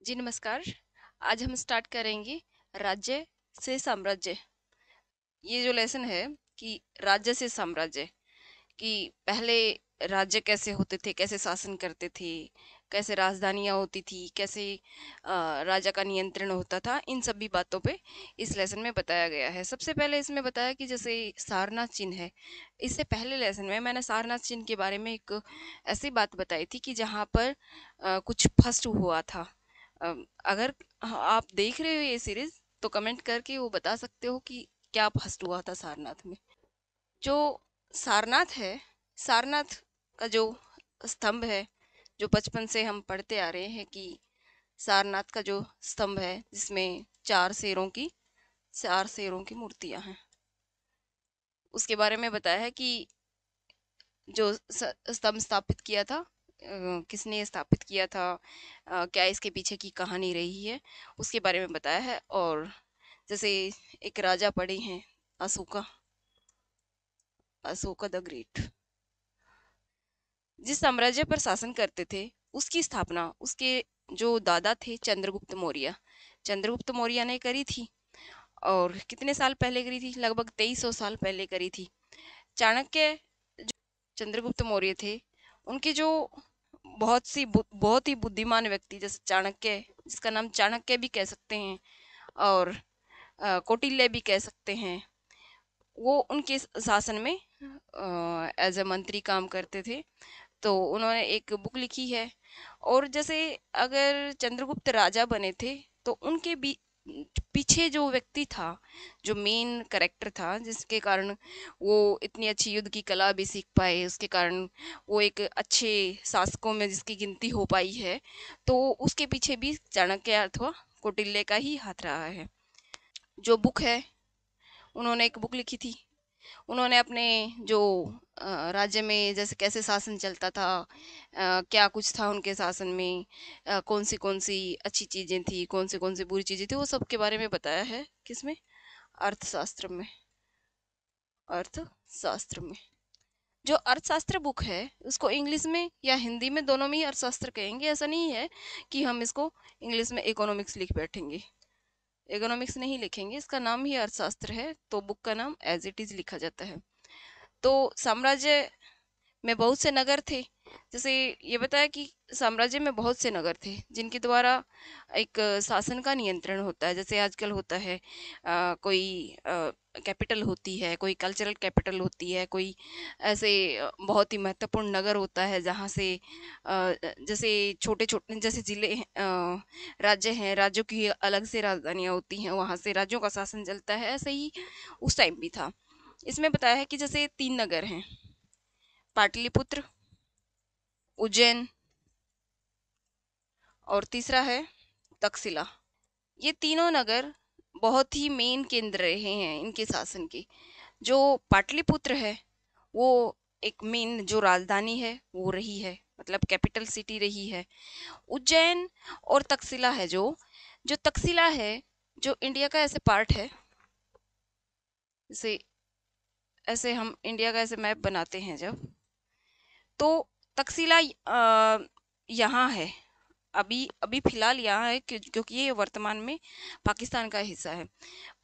जी नमस्कार। आज हम स्टार्ट करेंगे राज्य से साम्राज्य। ये जो लेसन है कि राज्य से साम्राज्य, कि पहले राज्य कैसे होते थे, कैसे शासन करते थे, कैसे राजधानियां होती थी, कैसे राजा का नियंत्रण होता था, इन सभी बातों पे इस लेसन में बताया गया है। सबसे पहले इसमें बताया कि जैसे सारनाथ चिन्ह है। इससे पहले लेसन में मैंने सारनाथ चिन्ह के बारे में एक ऐसी बात बताई थी कि जहाँ पर कुछ फर्स्ट हुआ था। अगर आप देख रहे हो ये सीरीज तो कमेंट करके वो बता सकते हो कि क्या फर्स्ट हुआ था सारनाथ में। जो सारनाथ है, सारनाथ का जो स्तंभ है, जो बचपन से हम पढ़ते आ रहे हैं कि सारनाथ का जो स्तंभ है जिसमें चार शेरों की मूर्तियां हैं, उसके बारे में बताया है कि जो स्तंभ स्थापित किया था, किसने स्थापित किया था, क्या इसके पीछे की कहानी रही है, उसके बारे में बताया है। और जैसे एक राजा पड़े हैं, अशोका, अशोका द ग्रेट, जिस साम्राज्य पर शासन करते थे उसकी स्थापना उसके जो दादा थे चंद्रगुप्त मौर्य, चंद्रगुप्त मौर्य ने करी थी। और कितने साल पहले करी थी? लगभग 2300 साल पहले करी थी। चाणक्य, जो चंद्रगुप्त मौर्य थे, उनके जो बहुत ही बुद्धिमान व्यक्ति जैसे चाणक्य, जिसका नाम चाणक्य भी कह सकते हैं और कौटिल्य भी कह सकते हैं, वो उनके शासन में एज ए मंत्री काम करते थे। तो उन्होंने एक बुक लिखी है। और जैसे अगर चंद्रगुप्त राजा बने थे तो उनके भी पीछे जो व्यक्ति था, जो मेन करेक्टर था, जिसके कारण वो इतनी अच्छी युद्ध की कला भी सीख पाए, उसके कारण वो एक अच्छे शासकों में जिसकी गिनती हो पाई है, तो उसके पीछे भी चाणक्य अथवा कौटिल्य का ही हाथ रहा है। जो बुक है, उन्होंने एक बुक लिखी थी। उन्होंने अपने जो राज्य में जैसे कैसे शासन चलता था, क्या कुछ था उनके शासन में, कौन सी अच्छी चीज़ें थी, कौन सी बुरी चीज़ें थी, वो सब के बारे में बताया है। किसमें? अर्थशास्त्र में। अर्थशास्त्र में जो अर्थशास्त्र बुक है, उसको इंग्लिश में या हिंदी में, दोनों में ही अर्थशास्त्र कहेंगे। ऐसा नहीं है कि हम इसको इंग्लिश में इकोनॉमिक्स लिख बैठेंगे। इकोनॉमिक्स नहीं लिखेंगे, इसका नाम ही अर्थशास्त्र है, तो बुक का नाम एज इट इज लिखा जाता है। तो साम्राज्य में बहुत से नगर थे। जैसे ये बताया कि साम्राज्य में बहुत से नगर थे जिनके द्वारा एक शासन का नियंत्रण होता है। जैसे आजकल होता है, कोई कैपिटल होती है, कोई कल्चरल कैपिटल होती है, कोई ऐसे बहुत ही महत्वपूर्ण नगर होता है जहाँ से जैसे छोटे छोटे जैसे जिले हैं, राज्य हैं, राज्यों की अलग से राजधानियाँ होती हैं, वहाँ से राज्यों का शासन चलता है। ऐसे ही उस टाइम भी था। इसमें बताया है कि जैसे 3 नगर हैं, पाटलिपुत्र, उज्जैन और तीसरा है तक्षशिला। ये तीनों नगर बहुत ही मेन केंद्र रहे हैं इनके शासन के। जो पाटलिपुत्र है, वो एक मेन जो राजधानी है वो रही है, मतलब कैपिटल सिटी रही है। उज्जैन और तक्षशिला है, जो जो तक्षशिला है, जो इंडिया का ऐसे पार्ट है, जैसे ऐसे हम इंडिया का ऐसे मैप बनाते हैं जब, तो तक्षशिला यहाँ है। अभी अभी फिलहाल यहाँ है क्योंकि ये वर्तमान में पाकिस्तान का हिस्सा है।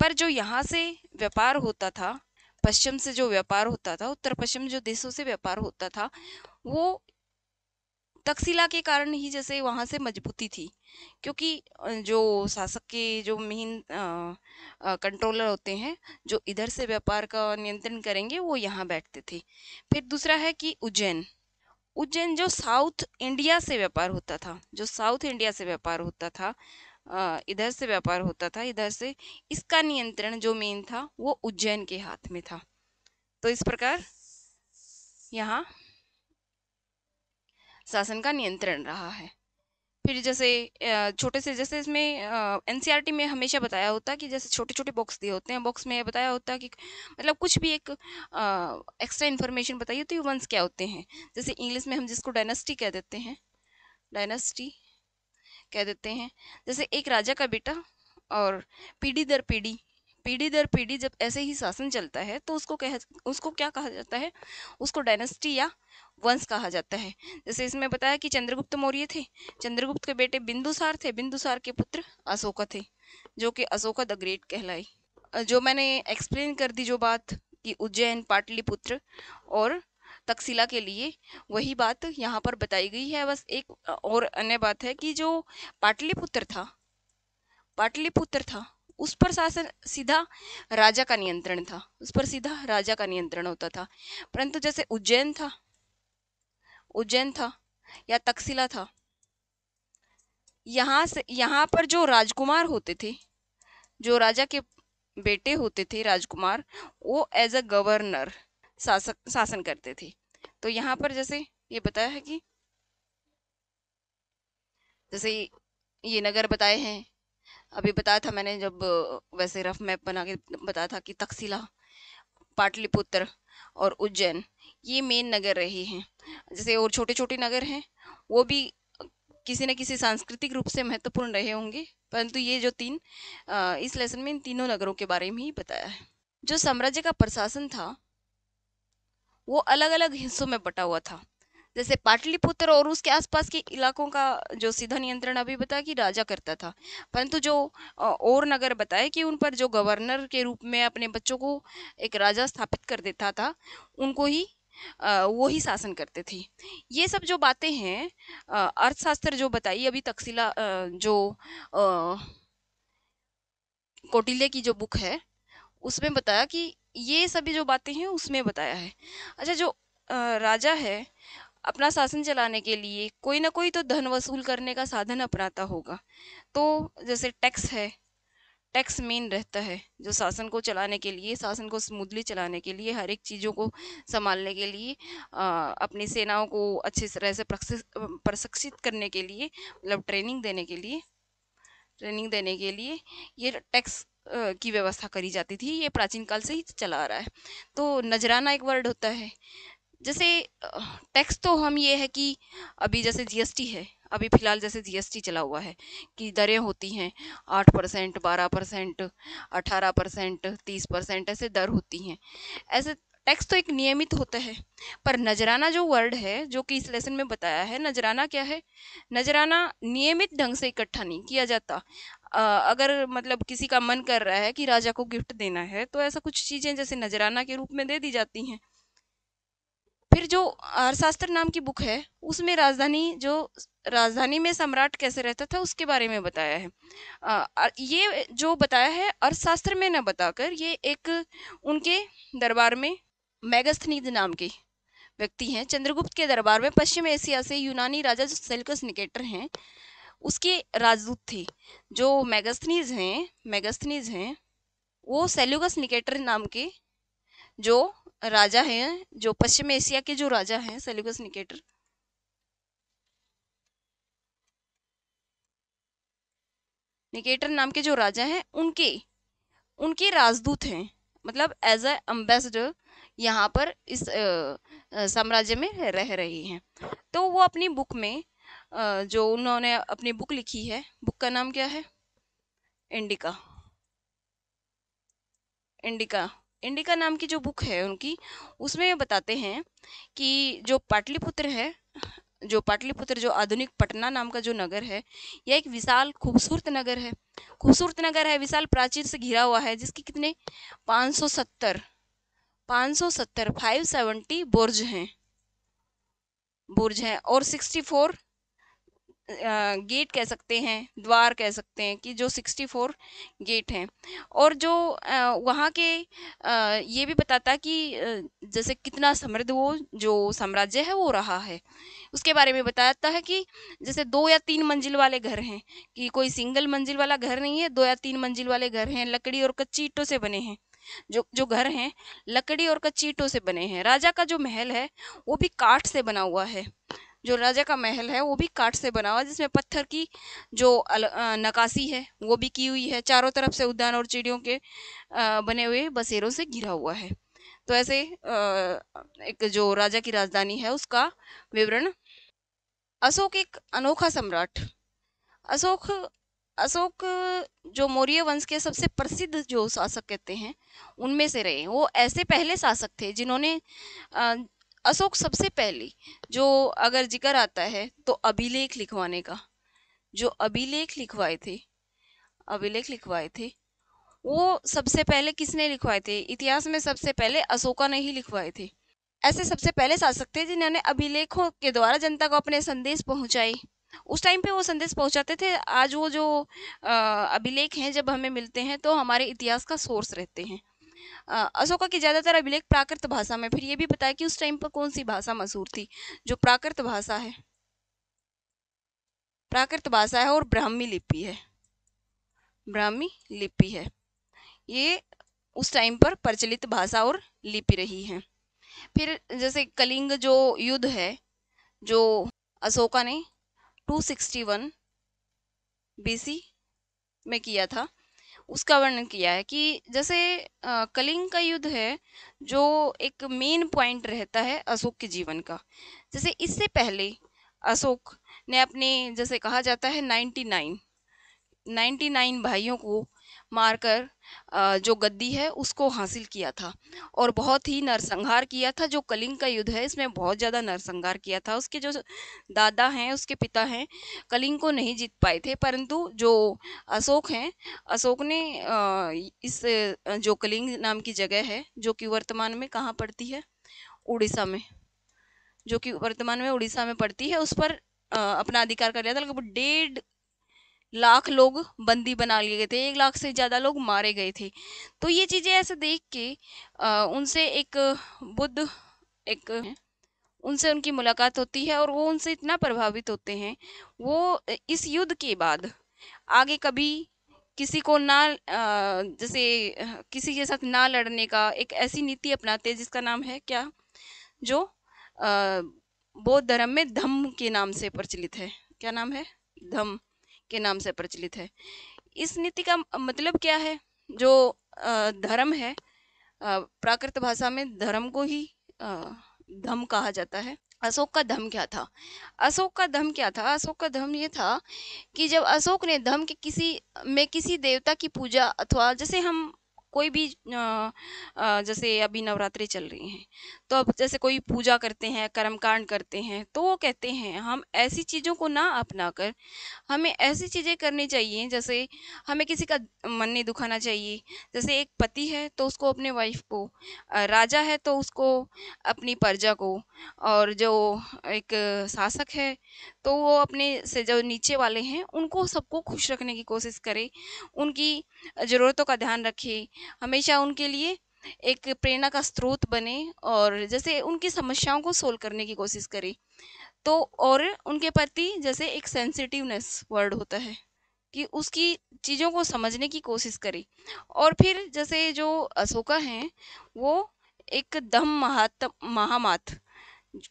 पर जो यहाँ से व्यापार होता था, पश्चिम से जो व्यापार होता था, उत्तर पश्चिम जो देशों से व्यापार होता था, वो तक्षशिला के कारण ही जैसे वहाँ से मजबूती थी। क्योंकि जो शासक के जो मेन कंट्रोलर होते हैं, जो इधर से व्यापार का नियंत्रण करेंगे, वो यहाँ बैठते थे। फिर दूसरा है कि उज्जैन। उज्जैन जो साउथ इंडिया से व्यापार होता था, जो साउथ इंडिया से व्यापार होता था, इधर से व्यापार होता था, इधर से, इसका नियंत्रण जो मेन था वो उज्जैन के हाथ में था। तो इस प्रकार यहाँ शासन का नियंत्रण रहा है। फिर जैसे छोटे से, जैसे इसमें एनसीईआरटी में हमेशा बताया होता है कि जैसे छोटे छोटे बॉक्स दिए होते हैं, बॉक्स में ये बताया होता है कि मतलब कुछ भी एक एक्स्ट्रा इन्फॉर्मेशन बताई होती है, वंश क्या होते हैं। जैसे इंग्लिश में हम जिसको डायनेस्टी कह देते हैं, डायनेस्टी कह देते हैं, जैसे एक राजा का बेटा और पीढ़ी दर पीढ़ी पीढ़ी दर पीढ़ी जब ऐसे ही शासन चलता है तो उसको क्या कहा जाता है, उसको डायनेस्टी या वंश कहा जाता है। जैसे इसमें बताया कि चंद्रगुप्त मौर्य थे, चंद्रगुप्त के बेटे बिंदुसार थे, बिंदुसार के पुत्र अशोका थे, जो कि अशोका द ग्रेट कहलाई। जो मैंने एक्सप्लेन कर दी जो बात कि उज्जैन, पाटलिपुत्र और तक्षशिला के लिए, वही बात यहाँ पर बताई गई है। बस एक और अन्य बात है कि जो पाटलिपुत्र था पाटलिपुत्र था उस पर शासन सीधा राजा का नियंत्रण था, उस पर सीधा राजा का नियंत्रण होता था। परंतु जैसे उज्जैन था या तक्षशिला था, यहाँ पर जो राजकुमार होते थे, जो राजा के बेटे होते थे राजकुमार, वो एज अ गवर्नर शासन करते थे। तो यहाँ पर जैसे ये बताया है कि जैसे ये नगर बताए हैं, अभी बताया था मैंने जब वैसे रफ मैप बना के बताया था कि तक्षशिला, पाटलिपुत्र और उज्जैन ये मेन नगर रहे हैं। जैसे और छोटे छोटे नगर हैं वो भी किसी न किसी सांस्कृतिक रूप से महत्वपूर्ण रहे होंगे, परंतु ये जो तीन इस लेसन में इन तीनों नगरों के बारे में ही बताया है। जो साम्राज्य का प्रशासन था वो अलग अलग हिस्सों में बटा हुआ था। जैसे पाटलिपुत्र और उसके आसपास के इलाकों का जो सीधा नियंत्रण अभी बताया कि राजा करता था, परंतु जो और नगर बताए कि उन पर जो गवर्नर के रूप में अपने बच्चों को एक राजा स्थापित कर देता था, उनको ही वो ही शासन करते थे। ये सब जो बातें हैं, अर्थशास्त्र जो बताई अभी तक्षशिला, जो कौटिल्य की जो बुक है उसमें बताया कि ये सभी जो बातें हैं उसमें बताया है। अच्छा, जो राजा है अपना शासन चलाने के लिए कोई ना कोई तो धन वसूल करने का साधन अपनाता होगा। तो जैसे टैक्स है, टैक्स मेन रहता है जो शासन को चलाने के लिए, शासन को स्मूथली चलाने के लिए, हर एक चीज़ों को संभालने के लिए, अपनी सेनाओं को अच्छी तरह से प्रशिक्षित करने के लिए, मतलब ट्रेनिंग देने के लिए ये टैक्स की व्यवस्था करी जाती थी। ये प्राचीन काल से ही चला आ रहा है। तो नजराना एक वर्ड होता है। जैसे टैक्स तो हम ये है कि अभी जैसे जीएसटी है, अभी फिलहाल जैसे जीएसटी चला हुआ है कि दरें होती हैं 8%, 12%, 18%, 30%, ऐसे दर होती हैं। ऐसे टैक्स तो एक नियमित होता है। पर नजराना जो वर्ड है जो कि इस लेसन में बताया है, नजराना क्या है? नजराना नियमित ढंग से इकट्ठा नहीं किया जाता। अगर मतलब किसी का मन कर रहा है कि राजा को गिफ्ट देना है तो ऐसा कुछ चीजें जैसे नजराना के रूप में दे दी जाती हैं। फिर जो अर्थशास्त्र नाम की बुक है उसमें राजधानी में सम्राट कैसे रहता था उसके बारे में बताया है। ये जो बताया है अर्थशास्त्र में न बताकर ये एक उनके दरबार में मेगास्थनीज नाम के व्यक्ति हैं, चंद्रगुप्त के दरबार में पश्चिम एशिया से यूनानी राजा जो सेल्यूकस निकेटर हैं उसके राजदूत थे। जो मेगास्थनीज हैं वो सेल्यूकस निकेटर नाम के जो राजा हैं, जो पश्चिम एशिया के जो राजा हैं सेल्यूकस निकेटर नाम के जो राजा हैं उनके उनके राजदूत हैं, मतलब एज अ एम्बेसडर यहाँ पर इस साम्राज्य में रह रहे हैं। तो वो अपनी बुक में जो उन्होंने अपनी बुक लिखी है, बुक का नाम क्या है? इंडिका। इंडिका इंडिका नाम की जो बुक है उनकी, उसमें ये बताते हैं कि जो आधुनिक पटना नाम का जो नगर है, यह एक विशाल खूबसूरत नगर है, विशाल प्राचीर से घिरा हुआ है, जिसके कितने 570 570 बुर्ज हैं और 64 गेट कह सकते हैं, द्वार कह सकते हैं कि जो 64 गेट हैं। और जो वहाँ के ये भी बताता है कि जैसे कितना समृद्ध वो जो साम्राज्य है वो रहा है, उसके बारे में बताता है कि जैसे 2 या 3 मंजिल वाले घर हैं, कि कोई सिंगल मंजिल वाला घर नहीं है, 2 या 3 मंजिल वाले घर हैं, लकड़ी और कच्ची ईंटों से बने हैं। जो जो घर हैं लकड़ी और कच्ची ईंटों से बने हैं। राजा का जो महल है वो भी काठ से बना हुआ है। जो राजा का महल है वो भी काठ से बना हुआ है, जिसमें पत्थर की जो नकाशी है वो भी की हुई है। चारों तरफ से उद्यान और चिड़ियों के बने हुए बसेरों से घिरा हुआ है। तो ऐसे एक जो राजा की राजधानी है उसका विवरण। अशोक एक अनोखा सम्राट। अशोक अशोक जो मौर्य वंश के सबसे प्रसिद्ध जो शासक कहते हैं उनमें से रहे। वो ऐसे पहले शासक थे जिन्होंने अ, अशोक सबसे पहले जो अगर जिक्र आता है तो अभिलेख लिखवाने का, जो अभिलेख लिखवाए थे वो सबसे पहले किसने लिखवाए थे? इतिहास में सबसे पहले अशोका ने ही लिखवाए थे। ऐसे सबसे पहले शासक थे जिन्होंने अभिलेखों के द्वारा जनता को अपने संदेश पहुंचाए। उस टाइम पे वो संदेश पहुंचाते थे। आज वो जो अभिलेख हैं जब हमें मिलते हैं तो हमारे इतिहास का सोर्स रहते हैं। अशोका की ज्यादातर अभिलेख प्राकृत भाषा में। फिर ये भी बताया कि उस टाइम पर कौन सी भाषा मशहूर थी? जो प्राकृत भाषा है, और ब्राह्मी लिपि है। ये उस टाइम पर प्रचलित भाषा और लिपि रही है। फिर जैसे कलिंग जो युद्ध है जो अशोका ने 261 बीसी में किया था, उसका वर्णन किया है कि जैसे कलिंग का युद्ध है जो एक मेन पॉइंट रहता है अशोक के जीवन का। जैसे इससे पहले अशोक ने अपने, जैसे कहा जाता है 99 भाइयों को मारकर जो गद्दी है उसको हासिल किया था और बहुत ही नरसंहार किया था। जो कलिंग का युद्ध है इसमें बहुत ज़्यादा नरसंहार किया था। उसके जो दादा हैं, उसके पिता हैं, कलिंग को नहीं जीत पाए थे, परंतु जो अशोक हैं, अशोक ने इस जो कलिंग नाम की जगह है जो कि वर्तमान में कहाँ पड़ती है? उड़ीसा में। जो कि वर्तमान में उड़ीसा में पड़ती है, उस पर अपना अधिकार कर लिया था। लगभग 1.5 लाख लोग बंदी बना लिए गए थे, 1 लाख से ज्यादा लोग मारे गए थे। तो ये चीजें ऐसे देख के उनसे एक बुद्ध एक उनसे उनकी मुलाकात होती है और वो उनसे इतना प्रभावित होते हैं। वो इस युद्ध के बाद आगे कभी किसी को ना जैसे किसी के साथ ना लड़ने का एक ऐसी नीति अपनाते हैं जिसका नाम है क्या? जो बौद्ध धर्म में धम्म के नाम से प्रचलित है। क्या नाम है? धम्म के नाम से प्रचलित है। इस नीति का मतलब क्या है? जो धर्म है, प्राकृत भाषा में धर्म को ही धम्म कहा जाता है। अशोक का धर्म क्या था? अशोक का धर्म ये था कि जब अशोक ने धर्म के किसी देवता की पूजा, अथवा जैसे हम कोई भी जैसे अभी नवरात्रि चल रही हैं तो अब जैसे कोई पूजा करते हैं, कर्मकांड करते हैं, तो वो कहते हैं हम ऐसी चीज़ों को ना अपनाकर हमें ऐसी चीज़ें करनी चाहिए, जैसे हमें किसी का मन नहीं दुखाना चाहिए। जैसे एक पति है तो उसको अपने वाइफ को, राजा है तो उसको अपनी प्रजा को, और जो एक शासक है तो वो अपने से जो नीचे वाले हैं उनको सबको खुश रखने की कोशिश करे, उनकी ज़रूरतों का ध्यान रखे, हमेशा उनके लिए एक प्रेरणा का स्रोत बने और जैसे उनकी समस्याओं को सोल्व करने की कोशिश करे। तो और उनके प्रति जैसे एक सेंसिटिवनेस वर्ड होता है कि उसकी चीज़ों को समझने की कोशिश करे। और फिर जैसे जो अशोका हैं वो एक धम्म महामात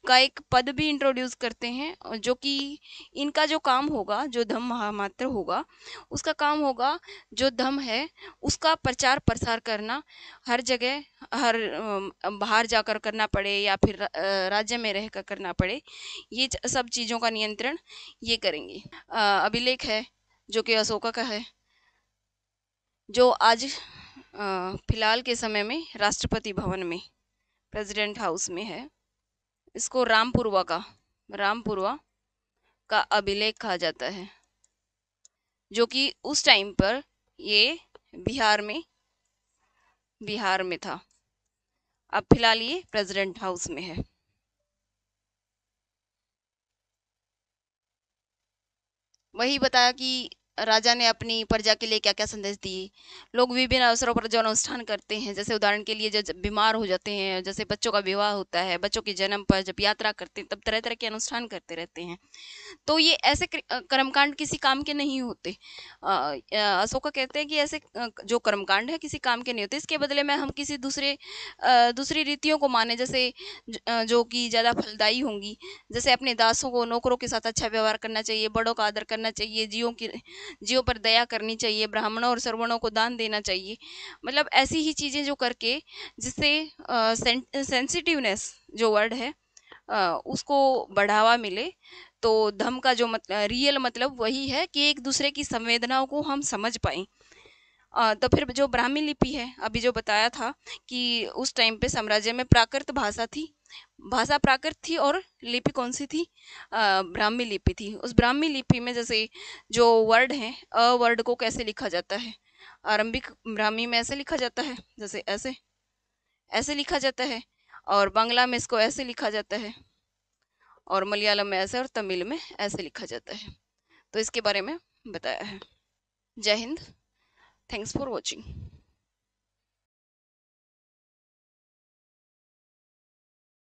का एक पद भी इंट्रोड्यूस करते हैं, और जो कि इनका जो काम होगा, जो धम्म महामात्र होगा, उसका काम होगा जो धम्म है उसका प्रचार प्रसार करना, हर जगह, हर बाहर जाकर करना पड़े या फिर राज्य में रहकर करना पड़े, ये सब चीज़ों का नियंत्रण ये करेंगे। अभिलेख है जो कि अशोका का है, जो आज फिलहाल के समय में राष्ट्रपति भवन में, प्रेसिडेंट हाउस में है। इसको रामपुरवा का अभिलेख कहा जाता है, जो कि उस टाइम पर ये बिहार में था। अब फिलहाल ये प्रेसिडेंट हाउस में है। वही बताया कि राजा ने अपनी प्रजा के लिए क्या क्या संदेश दिए। लोग विभिन्न अवसरों पर जो अनुष्ठान करते हैं, जैसे उदाहरण के लिए जब बीमार हो जाते हैं, जैसे बच्चों का विवाह होता है, बच्चों के जन्म पर जब यात्रा करते हैं, तब तरह तरह के अनुष्ठान करते रहते हैं। तो ये ऐसे कर्मकांड किसी काम के नहीं होते। अशोका कहते हैं कि ऐसे जो कर्मकांड है किसी काम के नहीं होते, इसके बदले में हम किसी दूसरी रीतियों को माने, जैसे जो कि ज़्यादा फलदायी होंगी। जैसे अपने दासों को, नौकरों के साथ अच्छा व्यवहार करना चाहिए, बड़ों का आदर करना चाहिए, जीवों पर दया करनी चाहिए, ब्राह्मणों और सवर्णों को दान देना चाहिए। मतलब ऐसी ही चीज़ें जो करके जिससे सेंसिटिवनेस जो वर्ड है उसको बढ़ावा मिले। तो धम का जो रियल मतलब वही है कि एक दूसरे की संवेदनाओं को हम समझ पाएं। तो फिर जो ब्राह्मी लिपि है, अभी जो बताया था कि उस टाइम पे साम्राज्य में प्राकृत भाषा थी, भाषा प्राकृत थी, और लिपि कौन सी थी? ब्राह्मी लिपि थी। उस ब्राह्मी लिपि में जैसे जो वर्ड हैं, अ वर्ड को कैसे लिखा जाता है? आरंभिक ब्राह्मी में ऐसे लिखा जाता है, जैसे ऐसे ऐसे लिखा जाता है, और बांग्ला में इसको ऐसे लिखा जाता है, और मलयालम में ऐसे, और तमिल में ऐसे लिखा जाता है। तो इसके बारे में बताया है। जय हिंद। Thanks for watching.